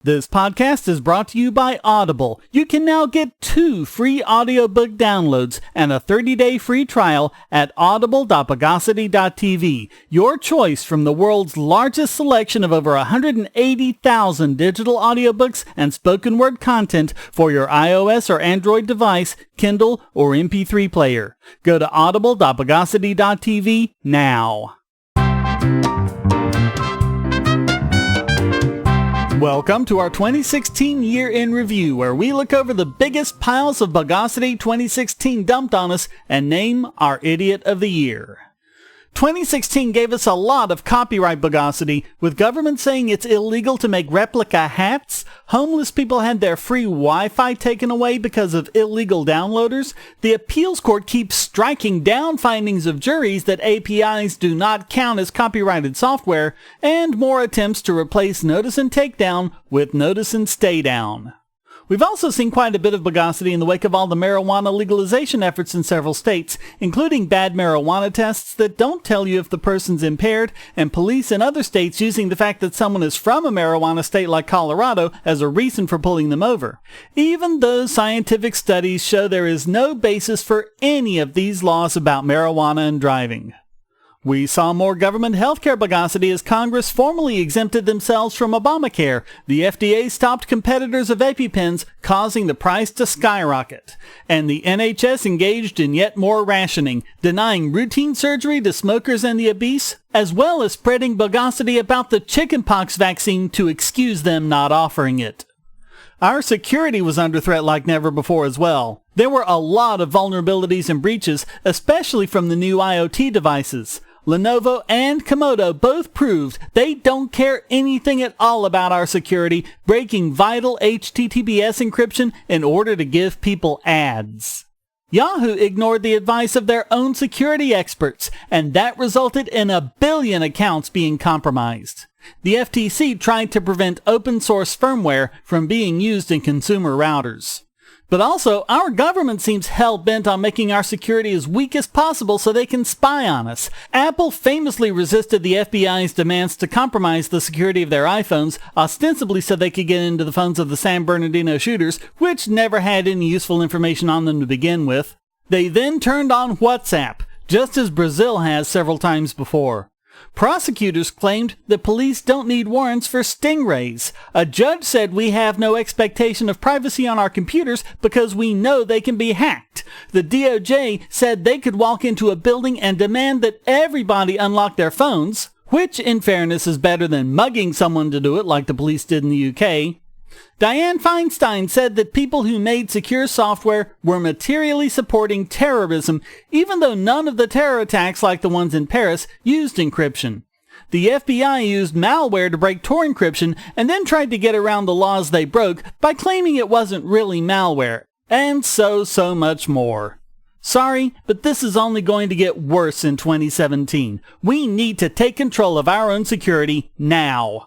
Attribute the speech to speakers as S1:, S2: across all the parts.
S1: This podcast is brought to you by Audible. You can now get 2 free audiobook downloads and a 30-day free trial at audible.bogosity.tv. Your choice from the world's largest selection of over 180,000 digital audiobooks and spoken word content for your iOS or Android device, Kindle, or MP3 player. Go to audible.bogosity.tv now. Welcome to our 2016 Year in Review, where we look over the biggest piles of Bogosity 2016 dumped on us and name our Idiot of the Year. 2016 gave us a lot of copyright Bogosity, with government saying it's illegal to make replica hats, homeless people had their free Wi-Fi taken away because of illegal downloaders, the appeals court keeps striking down findings of juries that APIs do not count as copyrighted software, and more attempts to replace notice and takedown with notice and stay down. We've also seen quite a bit of Bogosity in the wake of all the marijuana legalization efforts in several states, including bad marijuana tests that don't tell you if the person's impaired, and police in other states using the fact that someone is from a marijuana state like Colorado as a reason for pulling them over. Even though scientific studies show there is no basis for any of these laws about marijuana and driving. We saw more government healthcare Bogosity as Congress formally exempted themselves from Obamacare. The FDA stopped competitors of EpiPens, causing the price to skyrocket. And the NHS engaged in yet more rationing, denying routine surgery to smokers and the obese, as well as spreading Bogosity about the chickenpox vaccine to excuse them not offering it. Our security was under threat like never before as well. There were a lot of vulnerabilities and breaches, especially from the new IoT devices. Lenovo and Komodo both proved they don't care anything at all about our security, breaking vital HTTPS encryption in order to give people ads. Yahoo ignored the advice of their own security experts, and that resulted in 1 billion accounts being compromised. The FTC tried to prevent open source firmware from being used in consumer routers. But also, our government seems hell-bent on making our security as weak as possible so they can spy on us. Apple famously resisted the FBI's demands to compromise the security of their iPhones, ostensibly so they could get into the phones of the San Bernardino shooters, which never had any useful information on them to begin with. They then turned on WhatsApp, just as Brazil has several times before. Prosecutors claimed that police don't need warrants for stingrays. A judge said we have no expectation of privacy on our computers because we know they can be hacked. The DOJ said they could walk into a building and demand that everybody unlock their phones, which in fairness is better than mugging someone to do it like the police did in the UK. Dianne Feinstein said that people who made secure software were materially supporting terrorism, even though none of the terror attacks like the ones in Paris used encryption. The FBI used malware to break Tor encryption and then tried to get around the laws they broke by claiming it wasn't really malware, and so much more. Sorry, but this is only going to get worse in 2017. We need to take control of our own security now.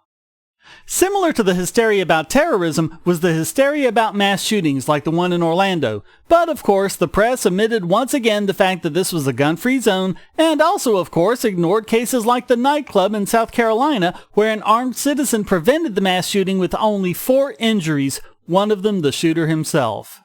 S1: Similar to the hysteria about terrorism was the hysteria about mass shootings like the one in Orlando. But of course, the press omitted once again the fact that this was a gun-free zone, and also of course ignored cases like the nightclub in South Carolina where an armed citizen prevented the mass shooting with only 4 injuries, one of them the shooter himself.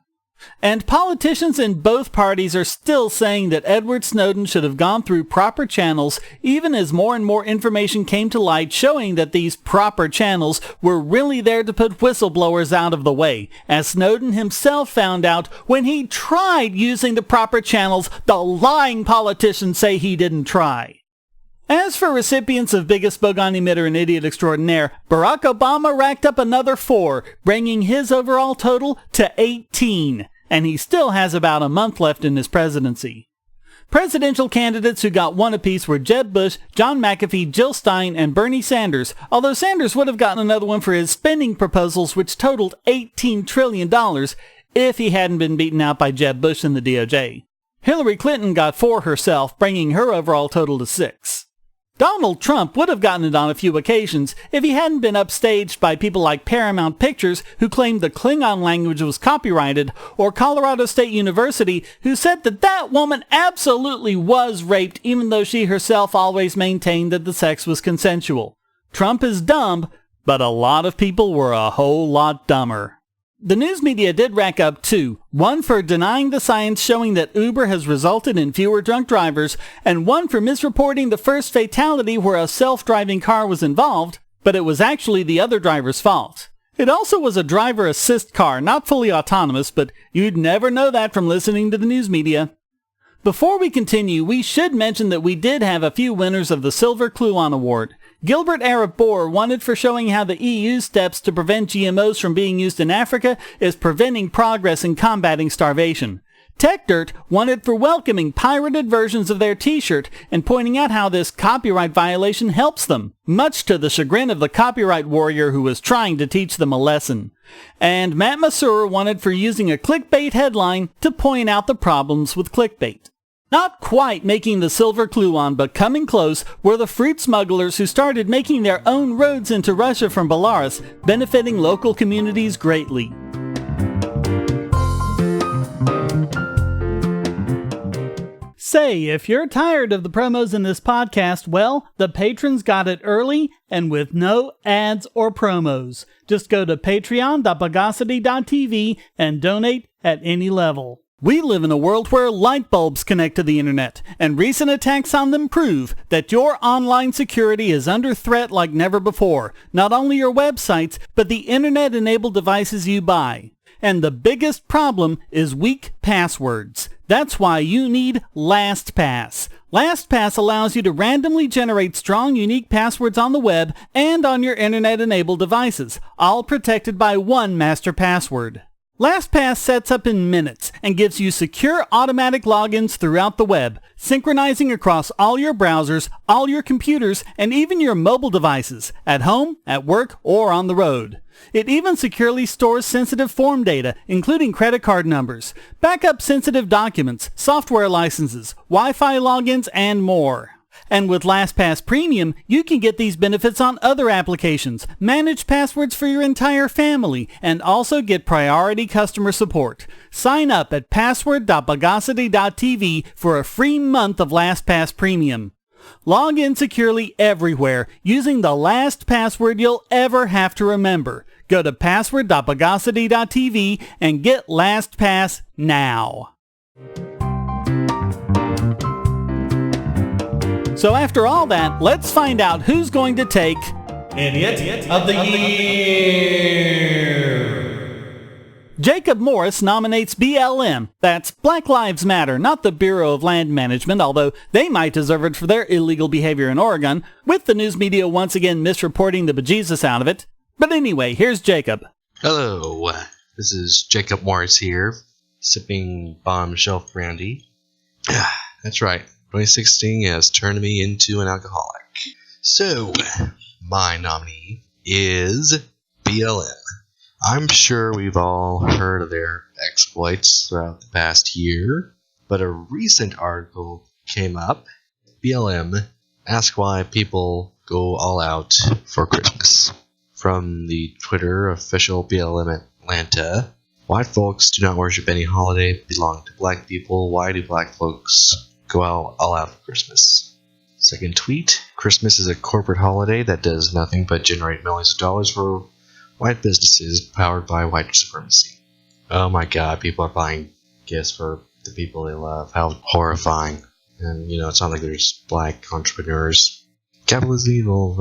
S1: And politicians in both parties are still saying that Edward Snowden should have gone through proper channels, even as more and more information came to light showing that these proper channels were really there to put whistleblowers out of the way, as Snowden himself found out when he tried using the proper channels the lying politicians say he didn't try. As for recipients of Biggest Bogon Emitter and Idiot Extraordinaire, Barack Obama racked up another 4, bringing his overall total to 18, and he still has about a month left in his presidency. Presidential candidates who got 1 apiece were Jeb Bush, John McAfee, Jill Stein, and Bernie Sanders, although Sanders would have gotten another one for his spending proposals, which totaled $18 trillion, if he hadn't been beaten out by Jeb Bush and the DOJ. Hillary Clinton got 4 herself, bringing her overall total to 6. Donald Trump would have gotten it on a few occasions if he hadn't been upstaged by people like Paramount Pictures, who claimed the Klingon language was copyrighted, or Colorado State University, who said that that woman absolutely was raped even though she herself always maintained that the sex was consensual. Trump is dumb, But a lot of people were a whole lot dumber. The news media did rack up two, one for denying the science showing that Uber has resulted in fewer drunk drivers, and one for misreporting the first fatality where a self-driving car was involved, but it was actually the other driver's fault. It also was a driver assist car, not fully autonomous, but you'd never know that from listening to the news media. Before we continue, we should mention that we did have a few winners of the Silver Kluon Award. Gilbert Arab Bohr wanted for showing how the EU's steps to prevent GMOs from being used in Africa is preventing progress in combating starvation. TechDirt wanted for welcoming pirated versions of their t-shirt and pointing out how this copyright violation helps them, much to the chagrin of the copyright warrior who was trying to teach them a lesson. And Matt Masur wanted for using a clickbait headline to point out the problems with clickbait. Not quite making the Silver Kluon, but coming close, were the fruit smugglers who started making their own roads into Russia from Belarus, benefiting local communities greatly. Say, if you're tired of the promos in this podcast, well, the patrons got it early and with no ads or promos. Just go to patreon.bogosity.tv and donate at any level. We live in a world where light bulbs connect to the internet, and recent attacks on them prove that your online security is under threat like never before. Not only your websites, but the internet-enabled devices you buy. And the biggest problem is weak passwords. That's why you need LastPass. LastPass allows you to randomly generate strong, unique passwords on the web and on your internet-enabled devices, all protected by one master password. LastPass sets up in minutes and gives you secure automatic logins throughout the web, synchronizing across all your browsers, all your computers, and even your mobile devices, at home, at work, or on the road. It even securely stores sensitive form data, including credit card numbers, backup sensitive documents, software licenses, Wi-Fi logins, and more. And with LastPass Premium, you can get these benefits on other applications, manage passwords for your entire family, and also get priority customer support. Sign up at password.bogosity.tv for a free month of LastPass Premium. Log in securely everywhere using the last password you'll ever have to remember. Go to password.bogosity.tv and get LastPass now. So after all that, let's find out who's going to take Idiot of the Year. Jacob Morris nominates BLM, that's Black Lives Matter, not the Bureau of Land Management, although they might deserve it for their illegal behavior in Oregon, with the news media once again misreporting the bejesus out of it. But anyway, here's Jacob.
S2: Hello, this is Jacob Morris here, sipping bomb shelf brandy. That's right. 2016 has turned me into an alcoholic. So, my nominee is BLM. I'm sure we've all heard of their exploits throughout the past year, but a recent article came up. BLM asked why people go all out for Christmas. From the Twitter official BLM Atlanta, white folks do not worship any holiday belonging to black people. Why do black folks go all out for Christmas? Second tweet, Christmas is a corporate holiday that does nothing but generate millions of dollars for white businesses powered by white supremacy. Oh my god, people are buying gifts for the people they love. How horrifying. And, it's not like there's black entrepreneurs. Capitalism is evil.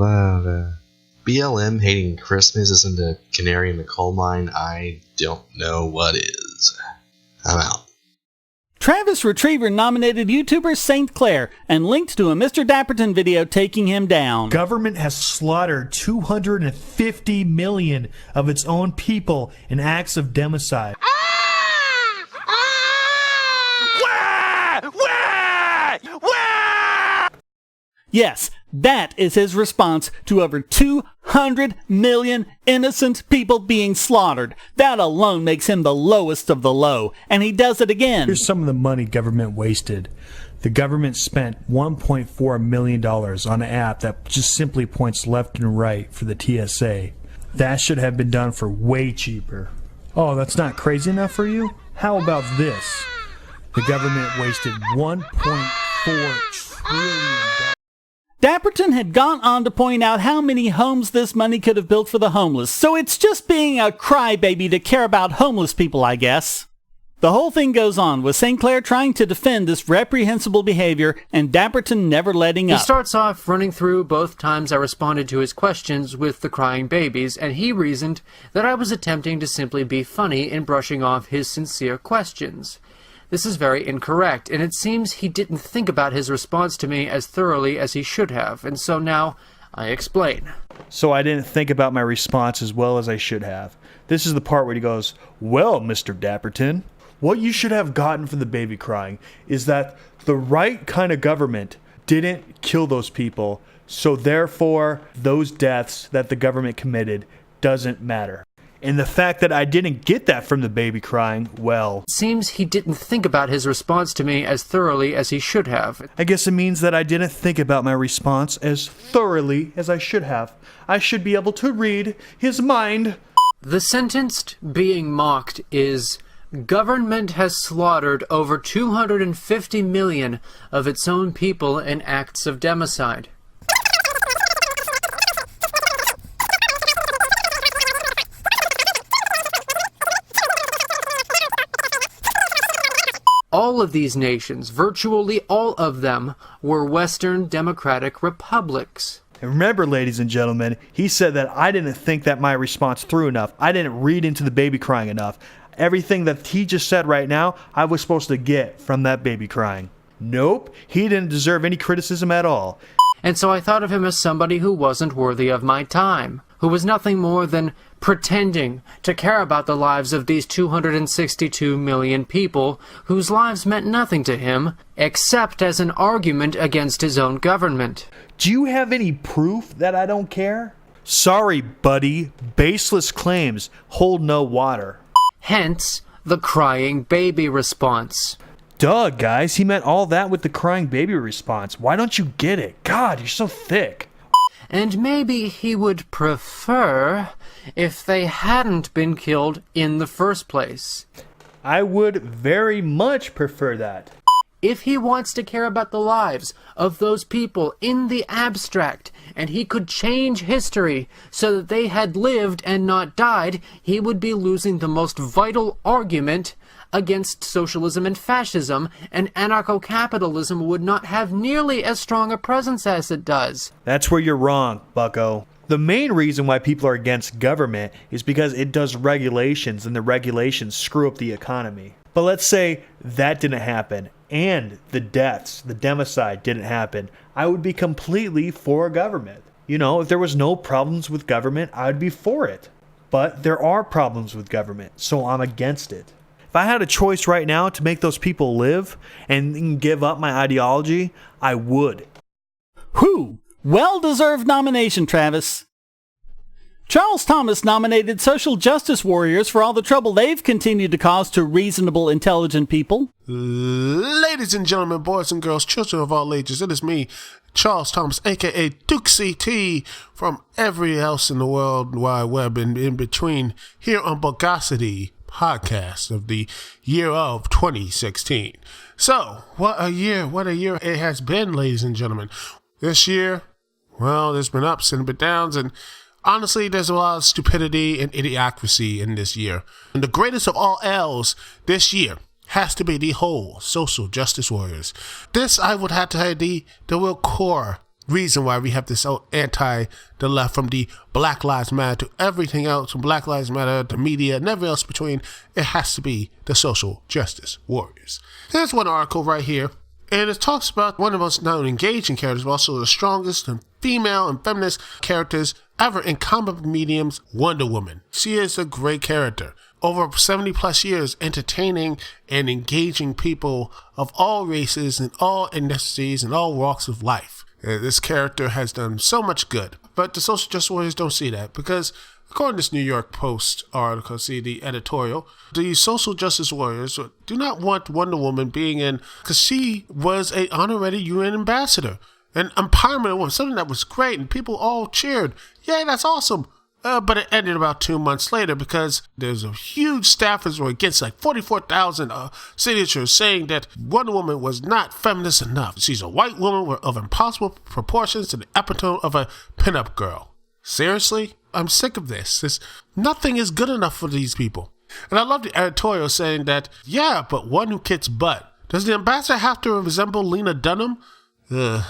S2: BLM hating Christmas isn't a canary in the coal mine. I don't know what is. I'm out.
S1: Travis Retriever nominated YouTuber Saintclare and linked to a Mr. Dapperton video taking him down.
S3: Government has slaughtered 250 million of its own people in acts of democide.
S1: Yes, that is his response to over 200 million innocent people being slaughtered. That alone makes him the lowest of the low, and he does it again.
S3: Here's some of the money government wasted. The government spent $1.4 million on an app that just simply points left and right for the TSA. That should have been done for way cheaper. Oh, that's not crazy enough for you? How about this? The government wasted $1.4 trillion.
S1: Dapperton had gone on to point out how many homes this money could have built for the homeless, so it's just being a crybaby to care about homeless people, I guess. The whole thing goes on, with Saintclare trying to defend this reprehensible behavior and Dapperton never letting up.
S4: He starts off running through both times I responded to his questions with the crying babies, and he reasoned that I was attempting to simply be funny in brushing off his sincere questions. This is very incorrect, and it seems he didn't think about his response to me as thoroughly as he should have, and so now I explain.
S3: So I didn't think about my response as well as I should have. This is the part where he goes, "Well, Mr. Dapperton, what you should have gotten from the baby crying is that the right kind of government didn't kill those people, so therefore those deaths that the government committed doesn't matter." And the fact that I didn't get that from the baby crying, well...
S4: It seems he didn't think about his response to me as thoroughly as he should have.
S3: I guess it means that I didn't think about my response as thoroughly as I should have. I should be able to read his mind.
S4: The sentence being mocked is... Government has slaughtered over 250 million of its own people in acts of democide. All of these nations, virtually all of them, were Western democratic republics.
S3: And remember, ladies and gentlemen, he said that I didn't think that my response through enough. I didn't read into the baby crying enough. Everything that he just said right now, I was supposed to get from that baby crying. Nope, he didn't deserve any criticism at all.
S4: And so I thought of him as somebody who wasn't worthy of my time, who was nothing more than pretending to care about the lives of these 262 million people whose lives meant nothing to him, except as an argument against his own government.
S3: Do you have any proof that I don't care? Sorry, buddy, baseless claims hold no water.
S4: Hence, the crying baby response.
S3: Duh, guys, he meant all that with the crying baby response. Why don't you get it? God, you're so thick.
S4: And maybe he would prefer if they hadn't been killed in the first place.
S3: I would very much prefer that.
S4: If he wants to care about the lives of those people in the abstract, and he could change history so that they had lived and not died, he would be losing the most vital argument against socialism and fascism, and anarcho-capitalism would not have nearly as strong a presence as it does.
S3: That's where you're wrong, bucko. The main reason why people are against government is because it does regulations, and the regulations screw up the economy. But let's say that didn't happen, and the deaths, the democide didn't happen. I would be completely for government. You know, if there was no problems with government, I would be for it. But there are problems with government, so I'm against it. If I had a choice right now to make those people live and give up my ideology, I would.
S1: Whew! Well-deserved nomination, Travis. Charles Thomas nominated social justice warriors for all the trouble they've continued to cause to reasonable, intelligent people.
S5: Ladies and gentlemen, boys and girls, children of all ages, it is me, Charles Thomas, a.k.a. Duke CT, from every else in the World Wide Web and in between, here on Bogosity podcast of the year of 2016. So, what a year it has been, ladies and gentlemen. This year, well, there's been ups and downs, and honestly, there's a lot of stupidity and idiocracy in this year. And the greatest of all L's this year has to be the whole social justice warriors. This, I would have to have the real core reason why we have this so anti-the left, from the Black Lives Matter to everything else, from Black Lives Matter to media and everything else between. It has to be the social justice warriors. Here's one article right here, and it talks about one of the most known engaging characters, but also the strongest and female and feminist characters ever in comic mediums, Wonder Woman. She is a great character. Over 70 plus years entertaining and engaging people of all races and all ethnicities and all walks of life. This character has done so much good. But the social justice warriors don't see that, because according to this New York Post article, see the editorial, the social justice warriors do not want Wonder Woman being in, because she was an honorary UN ambassador. An empowerment woman, something that was great, and people all cheered. Yay, that's awesome. but it ended about 2 months later because there's a huge staffers were against like 44,000 signatures saying that Wonder Woman was not feminist enough. She's a white woman of impossible proportions and the epitome of a pinup girl. Seriously? I'm sick of this. Nothing is good enough for these people. And I love the editorial saying that, yeah, but one who kicks butt. Does the ambassador have to resemble Lena Dunham? Ugh.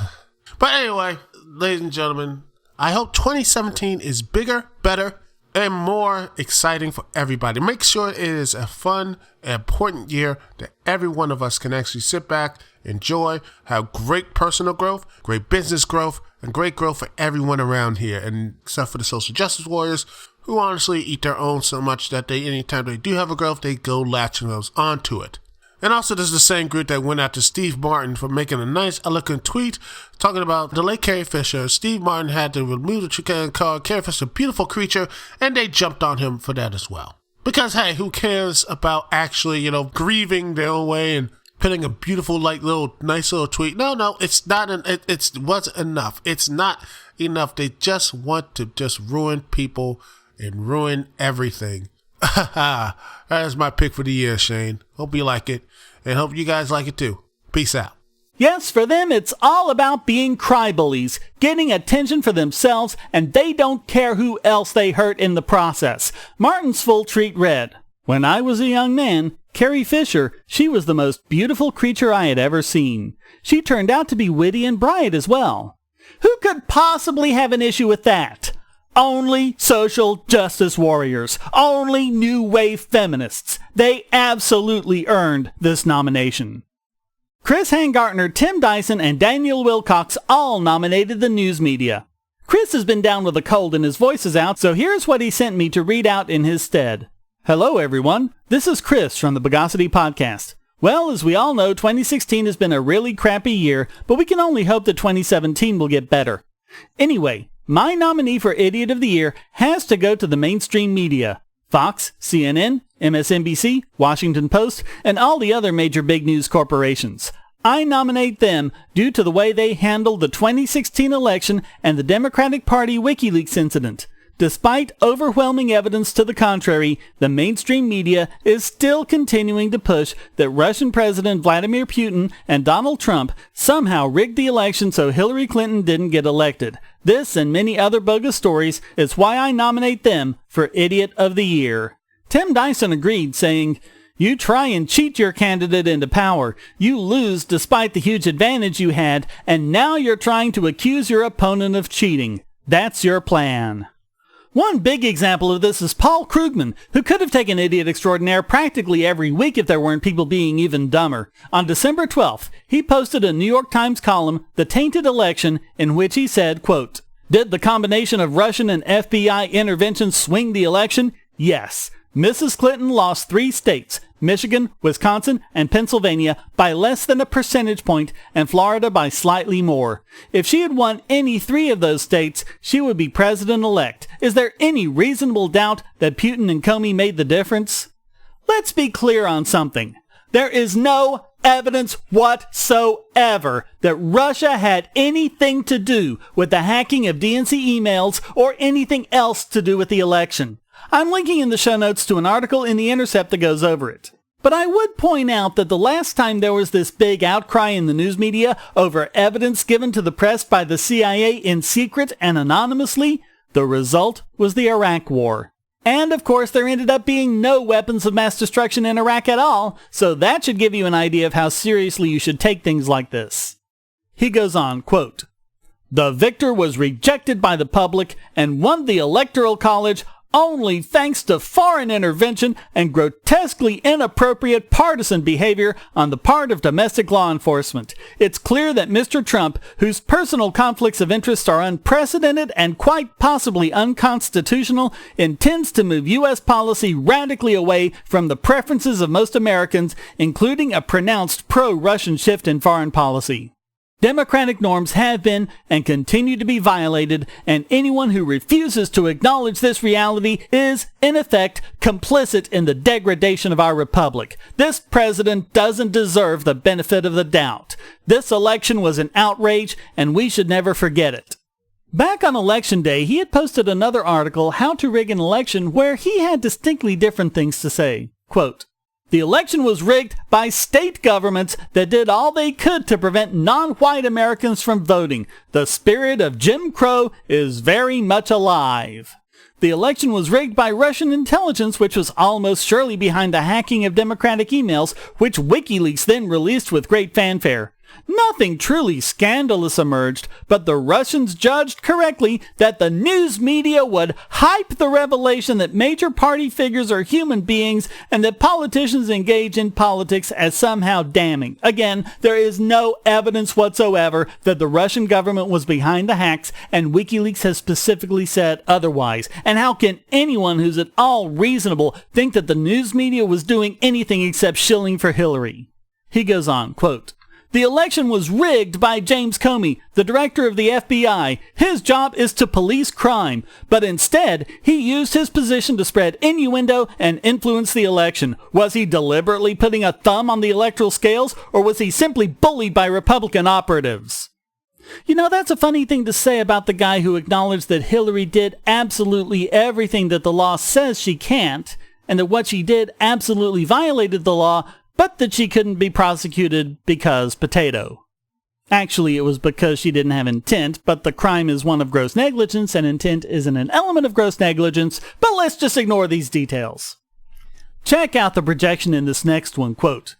S5: But anyway, ladies and gentlemen, I hope 2017 is bigger, better, and more exciting for everybody. Make sure it is a fun and important year that every one of us can actually sit back, enjoy, have great personal growth, great business growth, and great growth for everyone around here. And except for the social justice warriors, who honestly eat their own so much that anytime they do have a growth, they go latching those onto it. And also, this is the same group that went after Steve Martin for making a nice, eloquent tweet talking about the late Carrie Fisher. Steve Martin had to remove the trick and call Carrie Fisher a beautiful creature, and they jumped on him for that as well. Because, hey, who cares about actually, grieving their own way and putting a beautiful, nice little tweet? No, it's not. It wasn't enough. It's not enough. They just want to just ruin people and ruin everything. That is my pick for the year, Shane. Hope you like it, and hope you guys like it too. Peace out.
S1: Yes, for them it's all about being crybullies, getting attention for themselves, and they don't care who else they hurt in the process. Martin's full tweet read, "When I was a young man, Carrie Fisher, she was the most beautiful creature I had ever seen. She turned out to be witty and bright as well." Who could possibly have an issue with that? Only social justice warriors. Only new wave feminists. They absolutely earned this nomination. Chris Hangartner, Tim Dyson, and Daniel Wilcox all nominated the news media. Chris has been down with a cold and his voice is out, so here's what he sent me to read out in his stead. Hello everyone, this is Chris from the Bogosity podcast. Well, as we all know, 2016 has been a really crappy year, but we can only hope that 2017 will get better. Anyway, my nominee for Idiot of the Year has to go to the mainstream media. Fox, CNN, MSNBC, Washington Post, and all the other major big news corporations. I nominate them due to the way they handled the 2016 election and the Democratic Party WikiLeaks incident. Despite overwhelming evidence to the contrary, the mainstream media is still continuing to push that Russian President Vladimir Putin and Donald Trump somehow rigged the election so Hillary Clinton didn't get elected. This and many other bogus stories is why I nominate them for Idiot of the Year. Tim Dyson agreed, saying, "You try and cheat your candidate into power. You lose despite the huge advantage you had, and now you're trying to accuse your opponent of cheating. That's your plan." One big example of this is Paul Krugman, who could have taken Idiot Extraordinaire practically every week if there weren't people being even dumber. On December 12th, he posted a New York Times column, The Tainted Election, in which he said, quote, "Did the combination of Russian and FBI intervention swing the election? Yes. Mrs. Clinton lost 3 states, Michigan, Wisconsin, and Pennsylvania, by less than a percentage point, and Florida by slightly more. If she had won any 3 of those states, she would be president-elect. Is there any reasonable doubt that Putin and Comey made the difference?" Let's be clear on something. There is no evidence whatsoever that Russia had anything to do with the hacking of DNC emails or anything else to do with the election. I'm linking in the show notes to an article in The Intercept that goes over it. But I would point out that the last time there was this big outcry in the news media over evidence given to the press by the CIA in secret and anonymously, the result was the Iraq War. And of course there ended up being no weapons of mass destruction in Iraq at all, so that should give you an idea of how seriously you should take things like this. He goes on, quote, "The victor was rejected by the public and won the Electoral College only thanks to foreign intervention and grotesquely inappropriate partisan behavior on the part of domestic law enforcement. It's clear that Mr. Trump, whose personal conflicts of interest are unprecedented and quite possibly unconstitutional, intends to move U.S. policy radically away from the preferences of most Americans, including a pronounced pro-Russian shift in foreign policy. Democratic norms have been and continue to be violated, and anyone who refuses to acknowledge this reality is, in effect, complicit in the degradation of our republic. This president doesn't deserve the benefit of the doubt. This election was an outrage, and we should never forget it." Back on election day, he had posted another article, How to Rig an Election, where he had distinctly different things to say. Quote, "The election was rigged by state governments that did all they could to prevent non-white Americans from voting. The spirit of Jim Crow is very much alive. The election was rigged by Russian intelligence, which was almost surely behind the hacking of Democratic emails, which WikiLeaks then released with great fanfare. Nothing truly scandalous emerged, but the Russians judged correctly that the news media would hype the revelation that major party figures are human beings and that politicians engage in politics as somehow damning. Again, there is no evidence whatsoever that the Russian government was behind the hacks, and WikiLeaks has specifically said otherwise. And how can anyone who's at all reasonable think that the news media was doing anything except shilling for Hillary?" He goes on, quote, "The election was rigged by James Comey, the director of the FBI. His job is to police crime, but instead, he used his position to spread innuendo and influence the election. Was he deliberately putting a thumb on the electoral scales, or was he simply bullied by Republican operatives?" You know, that's a funny thing to say about the guy who acknowledged that Hillary did absolutely everything that the law says she can't, and that what she did absolutely violated the law, but that she couldn't be prosecuted because potato. Actually, it was because she didn't have intent, but the crime is one of gross negligence, and intent isn't an element of gross negligence, but let's just ignore these details. Check out the projection in this next one, quote,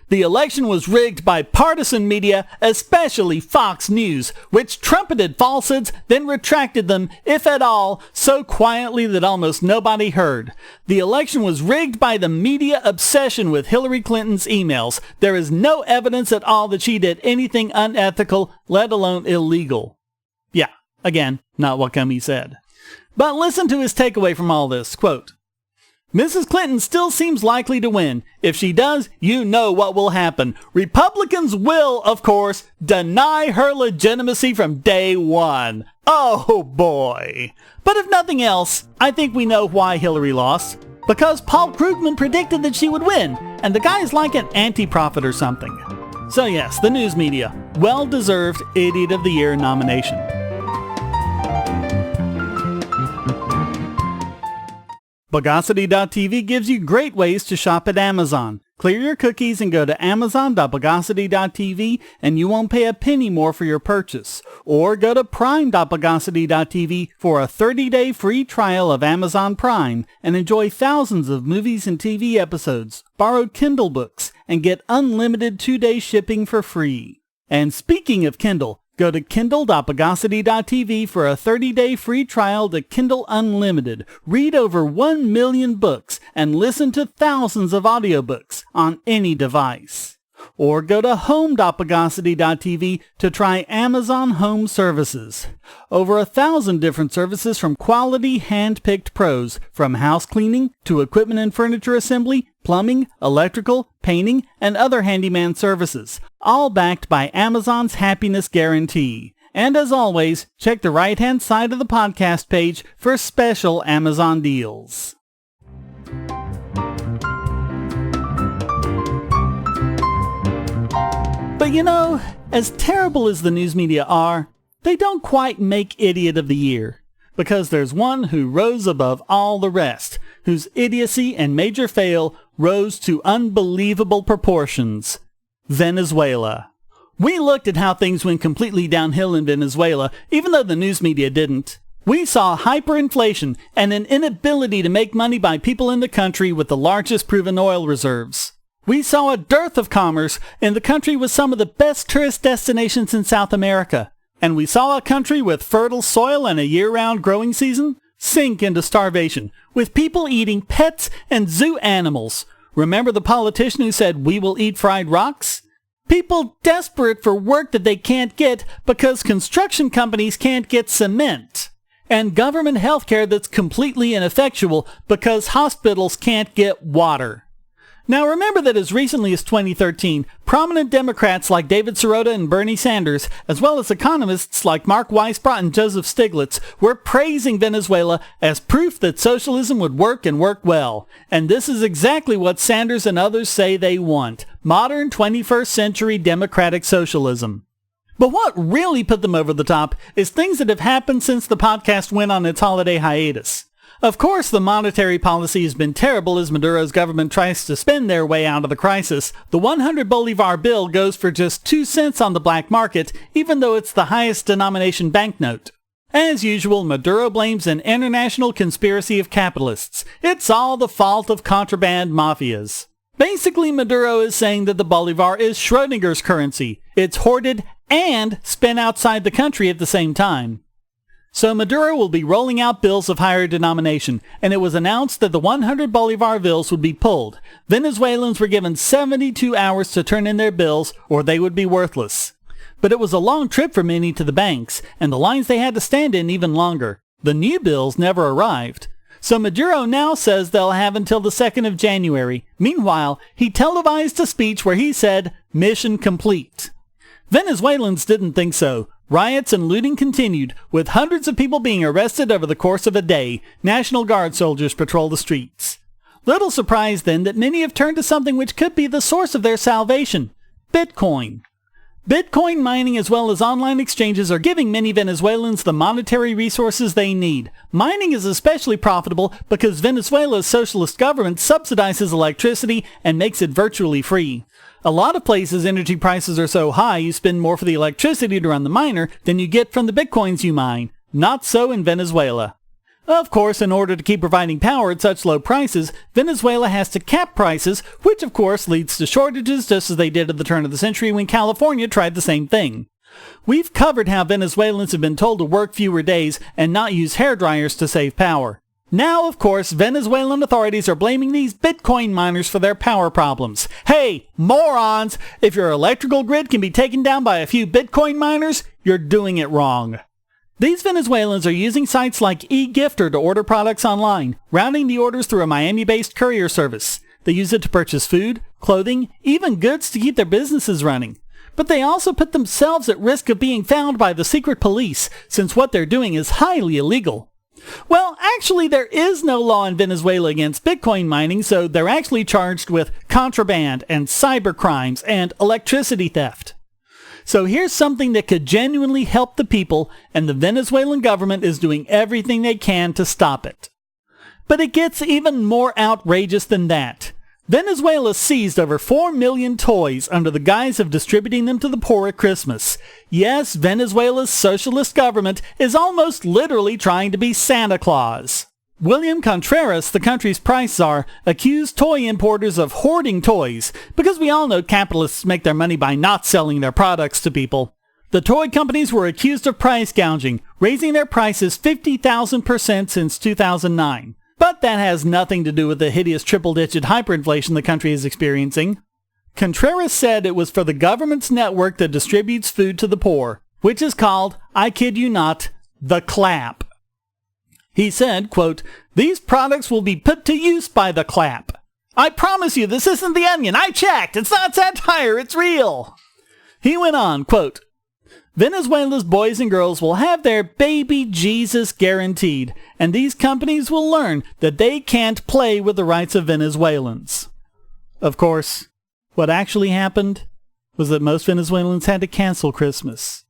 S1: "The election was rigged by partisan media, especially Fox News, which trumpeted falsehoods, then retracted them, if at all, so quietly that almost nobody heard. The election was rigged by the media obsession with Hillary Clinton's emails. There is no evidence at all that she did anything unethical, let alone illegal." Yeah, again, not what Comey said. But listen to his takeaway from all this, quote, "Mrs. Clinton still seems likely to win. If she does, you know what will happen. Republicans will, of course, deny her legitimacy from day one. Oh boy. But if nothing else, I think we know why Hillary lost. Because Paul Krugman predicted that she would win, and the guy's like an anti-prophet or something. So yes, the news media. Well-deserved Idiot of the Year nomination. Bogosity.tv gives you great ways to shop at Amazon. Clear your cookies and go to amazon.bogosity.tv and you won't pay a penny more for your purchase. Or go to prime.bogosity.tv for a 30-day free trial of Amazon Prime and enjoy thousands of movies and TV episodes, borrowed Kindle books, and get unlimited 2-day shipping for free. And speaking of Kindle, go to kindle.bogosity.tv for a 30-day free trial to Kindle Unlimited. Read over 1 million books and listen to thousands of audiobooks on any device. Or go to home.bogosity.tv to try Amazon Home Services. Over 1,000 different services from quality hand-picked pros, from house cleaning to equipment and furniture assembly, plumbing, electrical, painting, and other handyman services, all backed by Amazon's happiness guarantee. And as always, check the right-hand side of the podcast page for special Amazon deals. But you know, as terrible as the news media are, they don't quite make Idiot of the Year. Because there's one who rose above all the rest, whose idiocy and major fail rose to unbelievable proportions. Venezuela. We looked at how things went completely downhill in Venezuela, even though the news media didn't. We saw hyperinflation and an inability to make money by people in the country with the largest proven oil reserves. We saw a dearth of commerce in the country with some of the best tourist destinations in South America. And we saw a country with fertile soil and a year-round growing season sink into starvation, with people eating pets and zoo animals. Remember the politician who said, "We will eat fried rocks"? People desperate for work that they can't get because construction companies can't get cement. And government healthcare that's completely ineffectual because hospitals can't get water. Now remember that as recently as 2013, prominent Democrats like David Sirota and Bernie Sanders, as well as economists like Mark Weisbrot and Joseph Stiglitz, were praising Venezuela as proof that socialism would work and work well. And this is exactly what Sanders and others say they want: modern 21st century democratic socialism. But what really put them over the top is things that have happened since the podcast went on its holiday hiatus. Of course, the monetary policy has been terrible as Maduro's government tries to spend their way out of the crisis. The 100 Bolivar bill goes for just 2 cents on the black market, even though it's the highest denomination banknote. As usual, Maduro blames an international conspiracy of capitalists. It's all the fault of contraband mafias. Basically, Maduro is saying that the Bolivar is Schrodinger's currency. It's hoarded and spent outside the country at the same time. So Maduro will be rolling out bills of higher denomination, and it was announced that the 100 Bolivar bills would be pulled. Venezuelans were given 72 hours to turn in their bills, or they would be worthless. But it was a long trip for many to the banks, and the lines they had to stand in even longer. The new bills never arrived. So Maduro now says they'll have until the 2nd of January. Meanwhile, he televised a speech where he said, "Mission complete." Venezuelans didn't think so. Riots and looting continued, with hundreds of people being arrested over the course of a day. National Guard soldiers patrol the streets. Little surprise then that many have turned to something which could be the source of their salvation: Bitcoin. Bitcoin mining as well as online exchanges are giving many Venezuelans the monetary resources they need. Mining is especially profitable because Venezuela's socialist government subsidizes electricity and makes it virtually free. A lot of places energy prices are so high you spend more for the electricity to run the miner than you get from the bitcoins you mine. Not so in Venezuela. Of course, in order to keep providing power at such low prices, Venezuela has to cap prices, which of course leads to shortages just as they did at the turn of the century when California tried the same thing. We've covered how Venezuelans have been told to work fewer days and not use hairdryers to save power. Now, of course, Venezuelan authorities are blaming these Bitcoin miners for their power problems. Hey, morons! If your electrical grid can be taken down by a few Bitcoin miners, you're doing it wrong. These Venezuelans are using sites like eGifter to order products online, routing the orders through a Miami-based courier service. They use it to purchase food, clothing, even goods to keep their businesses running. But they also put themselves at risk of being found by the secret police, since what they're doing is highly illegal. Well, actually, there is no law in Venezuela against Bitcoin mining, so they're actually charged with contraband and cyber crimes and electricity theft. So here's something that could genuinely help the people, and the Venezuelan government is doing everything they can to stop it. But it gets even more outrageous than that. Venezuela seized over 4 million toys under the guise of distributing them to the poor at Christmas. Yes, Venezuela's socialist government is almost literally trying to be Santa Claus. William Contreras, the country's price czar, accused toy importers of hoarding toys, because we all know capitalists make their money by not selling their products to people. The toy companies were accused of price gouging, raising their prices 50,000% since 2009. But that has nothing to do with the hideous triple-digit hyperinflation the country is experiencing. Contreras said it was for the government's network that distributes food to the poor, which is called, I kid you not, the clap. He said, quote, "These products will be put to use by the clap. I promise you this isn't The Onion. I checked. It's not satire. It's real." He went on, quote, "Venezuela's boys and girls will have their baby Jesus guaranteed, and these companies will learn that they can't play with the rights of Venezuelans." Of course, what actually happened was that most Venezuelans had to cancel Christmas.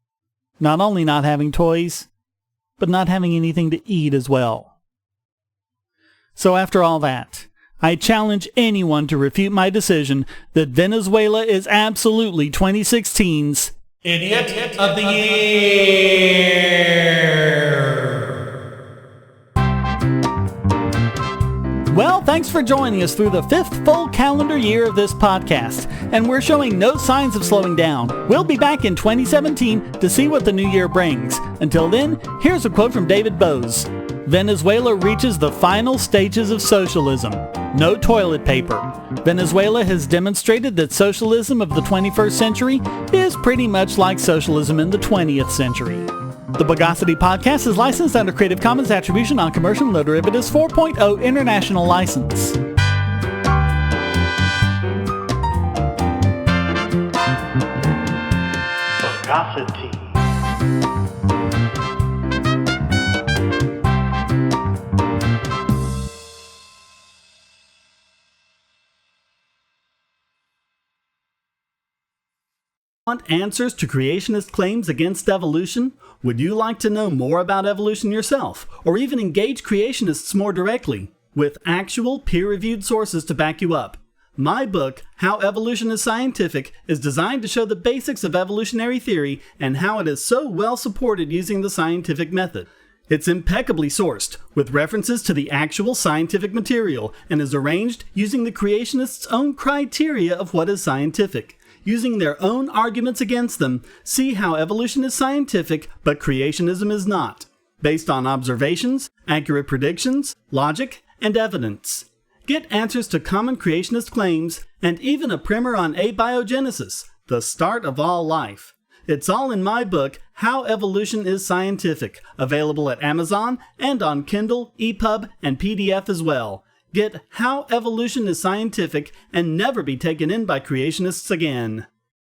S1: Not only not having toys, but not having anything to eat as well. So after all that, I challenge anyone to refute my decision that Venezuela is absolutely 2016's Idiot of the Year! Well, thanks for joining us through the 5th full calendar year of this podcast, and we're showing no signs of slowing down. We'll be back in 2017 to see what the new year brings. Until then, here's a quote from David Boaz. Venezuela reaches the final stages of socialism. No toilet paper. Venezuela has demonstrated that socialism of the 21st century is pretty much like socialism in the 20th century. The Bogosity podcast is licensed under Creative Commons Attribution Non-Commercial No Derivatives 4.0 International License.
S6: Bogosity.
S1: Want answers to creationist claims against evolution? Would you like to know more about evolution yourself, or even engage creationists more directly, with actual peer-reviewed sources to back you up? My book, How Evolution is Scientific, is designed to show the basics of evolutionary theory and how it is so well supported using the scientific method. It's impeccably sourced, with references to the actual scientific material, and is arranged using the creationists' own criteria of what is scientific. Using their own arguments against them, see how evolution is scientific, but creationism is not, based on observations, accurate predictions, logic, and evidence. Get answers to common creationist claims, and even a primer on abiogenesis, the start of all life. It's all in my book, How Evolution is Scientific, available at Amazon and on Kindle, EPUB, and PDF as well. Get How Evolution is Scientific and never be taken in by creationists again.